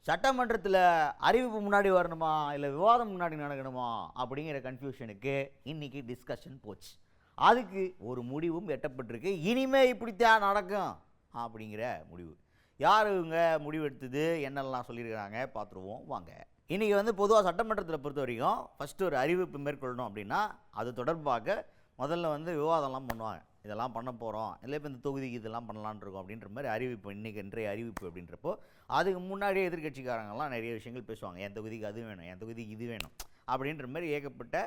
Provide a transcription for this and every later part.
சட்டமன்றத்தில் அறிவிப்பு முன்னாடி வரணுமா இல்லை விவாதம் முன்னாடி நடக்கணுமா அப்படிங்கிற கன்ஃபியூஷனுக்கு இன்றைக்கி டிஸ்கஷன் போச்சு. அதுக்கு ஒரு முடிவும் எட்டப்பட்டிருக்கு. இனிமே இப்படித்தான் நடக்கும் அப்படிங்கிற முடிவு. யார் இவங்க முடிவு எடுத்தது, என்னெல்லாம் சொல்லியிருக்கிறாங்க பார்த்துருவோம் வாங்க. இன்றைக்கி பொதுவாக சட்டமன்றத்தில் பொறுத்த வரைக்கும் ஃபஸ்ட்டு ஒரு அறிவிப்பு மேற்கொள்ளணும் அப்படின்னா அது தொடர்பாக முதல்ல விவாதம்லாம் பண்ணுவாங்க. இதெல்லாம் பண்ண போகிறோம், இல்லை இப்போ இந்த தொகுதிக்கு இதெல்லாம் பண்ணலான் இருக்கோம் அப்படின்ற மாதிரி அறிவிப்பு, இன்றைக்கி இன்றைய அறிவிப்பு அப்படின்றப்போ அதுக்கு முன்னாடியே எதிர்கட்சிக்காரங்கெல்லாம் நிறைய விஷயங்கள் பேசுவாங்க. என் தொகுதிக்கு அது வேணும், என் தொகுதிக்கு இது வேணும் அப்படின்ற மாதிரி ஏகப்பட்ட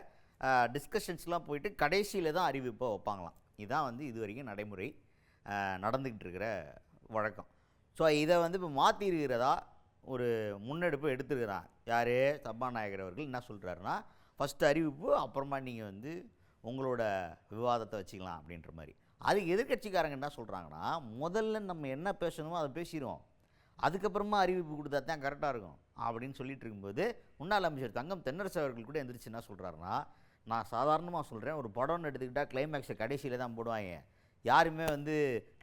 டிஸ்கஷன்ஸ்லாம் போயிட்டு கடைசியில் தான் அறிவிப்பை வைப்பாங்களாம். இதுதான் இது வரைக்கும் நடைமுறை நடந்துக்கிட்டு இருக்கிற வழக்கம். ஸோ இதை இப்போ மாற்றிருக்கிறதா ஒரு முன்னெடுப்பு எடுத்துருக்கிறான் யார், சபாநாயகர் அவர்கள் என்ன சொல்கிறாருன்னா, ஃபஸ்ட்டு அறிவிப்பு, அப்புறமா நீங்கள் உங்களோட விவாதத்தை வச்சுக்கலாம் அப்படின்ற மாதிரி. அதுக்கு எதிர்கட்சிக்காரங்க என்ன சொல்கிறாங்கன்னா, முதல்ல நம்ம என்ன பேசணுமோ அதை பேசிடுவோம், அதுக்கப்புறமா அறிவிப்பு கொடுத்தா தான் கரெக்டாக இருக்கும் அப்படின்னு சொல்லிட்டு இருக்கும்போது முன்னாள் அமைச்சர் தங்கம் தென்னரசு அவர்கள் கூட எந்திரிச்சு என்ன சொல்கிறாருன்னா, நான் சாதாரணமாக சொல்கிறேன், ஒரு படம்னு எடுத்துக்கிட்டால் கிளைமேக்ஸை கடைசியில் தான் போடுவாங்க. யாருமே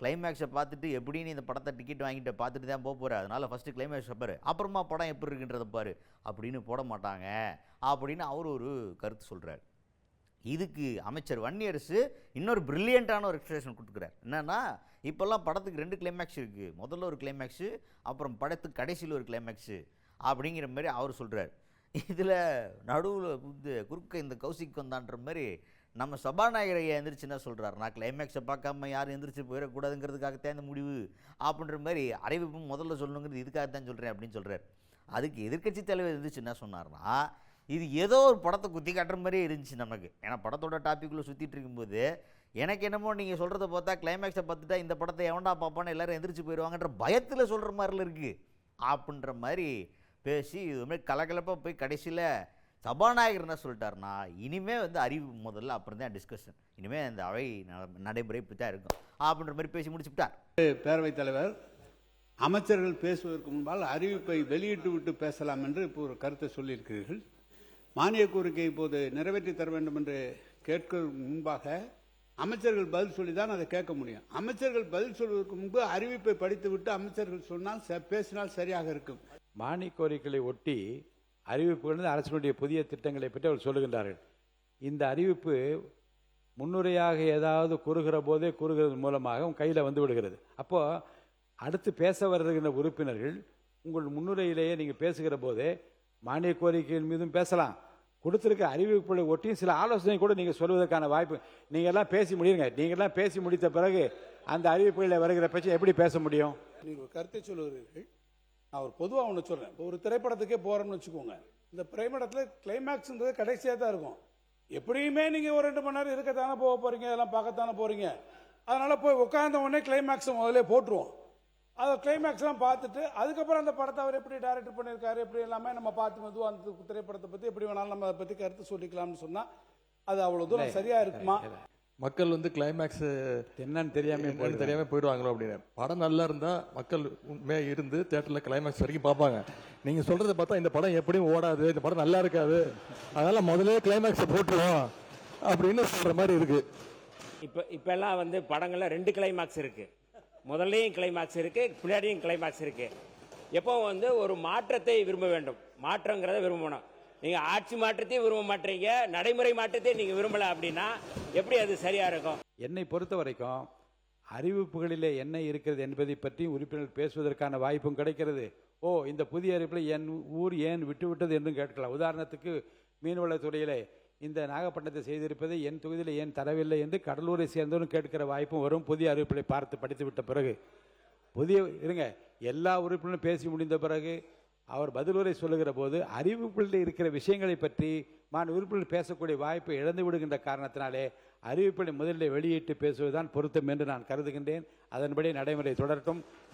கிளைமேக்ஸை பார்த்துட்டு எப்படின்னு இந்த படத்தை டிக்கெட் வாங்கிட்டு பார்த்துட்டு தான் போகிற, அதனால் ஃபஸ்ட்டு கிளைமேக்ஸை பாரு, அப்புறமா படம் எப்படி இருக்குன்றதை பாரு அப்படின்னு போட மாட்டாங்க அப்படின்னு அவர் ஒரு கருத்து சொல்கிறார். இதுக்கு அமைச்சர் வன்னியரசு இன்னொரு பிரில்லியண்ட்டான ஒரு எக்ஸ்பிரஷன் கொடுத்துக்கிறார். என்னென்னா, இப்போல்லாம் படத்துக்கு 2 கிளைமேக்ஸ் இருக்குது, முதல்ல ஒரு கிளைமேக்ஸு, அப்புறம் படத்துக்கு கடைசியில் ஒரு கிளைமேக்ஸு அப்படிங்கிற மாதிரி அவர் சொல்கிறார். இதில் நடுவில் குறுக்க இந்த கௌசிக் வந்தான்ற மாதிரி நம்ம சபாநாயகரை எந்திரிச்சு என்ன சொல்கிறார், நான் கிளைமேக்ஸை பார்க்காம யாரும் எந்திரிச்சு போயிடக்கூடாதுங்கிறதுக்காகத்தான் இந்த முடிவு அப்படின்ற மாதிரி அறிவிப்பு முதல்ல சொல்லணுங்கிறது இதுக்காகத்தான் சொல்கிறேன் அப்படின்னு சொல்கிறார். அதுக்கு எதிர்க்கட்சி தலைவர் எந்திரிச்சு என்ன சொன்னார்னா, இது ஏதோ ஒரு படத்தை குத்தி காட்டுற மாதிரியே இருந்துச்சு நமக்கு. ஏன்னா படத்தோட டாப்பிக்குள்ளே சுற்றிட்டு இருக்கும்போது எனக்கு என்னமோ நீங்கள் சொல்கிறத பார்த்தா கிளைமேக்ஸை பார்த்துட்டா இந்த படத்தை எவன்டா பார்ப்பான்னு எல்லோரும் எந்திரிச்சு போயிடுவாங்கன்ற பயத்தில் சொல்கிற மாதிரில இருக்குது அப்படின்ற மாதிரி பேசி இதுமாதிரி கலகலப்பாக போய் கடைசியில் சபாநாயகர் என்ன சொல்லிட்டாருன்னா, இனிமேல் அறிவிப்பு முதல்ல, அப்புறம் தான் டிஸ்கஷன், இனிமேல் அந்த அவை நடைமுறை இப்படி தான் இருக்கும் அப்படின்ற மாதிரி பேசி முடிச்சுட்டார். பேரவைத் தலைவர், அமைச்சர்கள் பேசுவதற்கு முன்பால் அறிவிப்பை வெளியிட்டு விட்டு பேசலாம் என்று இப்போ ஒரு கருத்தை சொல்லியிருக்கிறீர்கள். மானிய கோரிக்கை இப்போது நிறைவேற்றி தர வேண்டும் என்று கேட்க முன்பாக அமைச்சர்கள் பதில் சொல்லி தான் அதை கேட்க முடியும். அமைச்சர்கள் பதில் சொல்வதற்கு முன்பு அறிவிப்பை படித்துவிட்டு அமைச்சர்கள் சொன்னால் பேசினால் சரியாக இருக்கும். மானிய கோரிக்கைகளை ஒட்டி அறிவிப்புகள் அரசினுடைய புதிய திட்டங்களை பற்றி அவர் சொல்லுகின்றார்கள். இந்த அறிவிப்பு முன்னுரையாக ஏதாவது கூறுகிற போதே கூறுகிறது மூலமாக கையில் வந்து விடுகிறது. அப்போ அடுத்து பேச வருகின்ற உறுப்பினர்கள் உங்கள் முன்னுரையிலேயே நீங்கள் பேசுகிற போதே மானிய கோரிக்கைகள் மீதும் பேசலாம், கொடுத்திருக்க அறிவிப்புகளை ஒட்டியும் சில ஆலோசனை கூட நீங்கள் சொல்வதற்கான வாய்ப்பு. நீங்கள் எல்லாம் பேசி முடியுங்க, நீங்கள்லாம் பேசி முடித்த பிறகு அந்த அறிவிப்புகளில் வருகிற பட்சம் எப்படி பேச முடியும்? நீங்கள் கருத்தை சொல்லுகிறீர்கள். நான் ஒரு பொதுவாக ஒன்று சொல்கிறேன். இப்போ ஒரு திரைப்படத்துக்கே போகிறோம்னு வச்சுக்கோங்க, இந்த திரைப்படத்தில் கிளைமேக்ஸ்ன்றது கடைசியாக தான் இருக்கும். எப்படியுமே நீங்கள் ஒரு 2 மணி நேரம் இருக்கத்தானே போக போகிறீங்க, இதெல்லாம் பார்க்கத்தானே போகிறீங்க. அதனால் போய் உட்கார்ந்த உடனே கிளைமேக்ஸை முதல்ல போட்டுருவோம். அதை கிளைமேக்ஸ்லாம் பார்த்துட்டு அதுக்கப்புறம் அந்த படத்தை அவர் எப்படி டைரக்டர் பண்ணியிருக்காரு, எப்படி எல்லாமே நம்ம பார்த்து மெதுவாக அந்த திரைப்படத்தை பற்றி எப்படி வேணாலும் நம்ம அதை பற்றி கருத்து சொல்லிக்கலாம்னு சொன்னால் அது அவ்வளோ தூரம் சரியாக இருக்குமா? மக்கள் கிளைமேக்ஸ் என்னன்னு தெரியாம போயிடுவாங்களோ அப்படின்னு. படம் நல்லா இருந்தால் மக்கள் உண்மையாக இருந்து தேட்டரில் கிளைமேக்ஸ் வரைக்கும் பார்ப்பாங்க. நீங்கள் சொல்கிறத பார்த்தா இந்த படம் எப்படியும் ஓடாது, இந்த படம் நல்லா இருக்காது, அதனால் முதலே கிளைமேக்ஸை போட்டுருவோம் அப்படின்னு சொல்கிற மாதிரி இருக்குது. இப்போல்லாம் படங்களில் 2 கிளைமேக்ஸ் இருக்குது. முதல்லையும் கிளைமேக்ஸ் இருக்குது, பின்னாடியும் கிளைமேக்ஸ் இருக்குது. எப்போ ஒரு மாற்றத்தை விரும்ப வேண்டும், மாற்றங்கிறத விரும்பணும். நீங்கள் ஆட்சி மாற்றத்தையும் விரும்ப மாட்டீங்க, நடைமுறை மாற்றத்தையும் நீங்கள் விரும்பலை அப்படின்னா எப்படி அது சரியாக இருக்கும்? என்னை பொறுத்த வரைக்கும் அறிவிப்புகளிலே என்ன இருக்கிறது என்பதை பற்றி உறுப்பினர்கள் பேசுவதற்கான வாய்ப்பும் கிடைக்கிறது. இந்த புதிய அறிவிப்பில் என் ஊர் ஏன் விட்டுவிட்டது என்றும் கேட்கலாம். உதாரணத்துக்கு மீன்வளத்துறையிலே இந்த நாகப்பட்டினத்தை செய்திருப்பதை என் தொகுதியில் ஏன் தரவில்லை என்று கடலூரை சேர்ந்தவரும் கேட்கிற வாய்ப்பும் வரும். புதிய அறிவிப்புகளை பார்த்து படித்து விட்ட பிறகு எல்லா உறுப்பினரும் பேசி முடிந்த பிறகு அவர் பதிலுரை சொல்லுகிற போது அறிவிப்புகளில் இருக்கிற விஷயங்களை பற்றி உறுப்பினர் பேசக்கூடிய வாய்ப்பை இழந்து விடுகின்ற காரணத்தினாலே அறிவிப்புகளை முதலில் வெளியிட்டு பேசுவதுதான் பொருத்தம் என்று நான் கருதுகின்றேன். அதன்படி நடைமுறை தொடரட்டும்.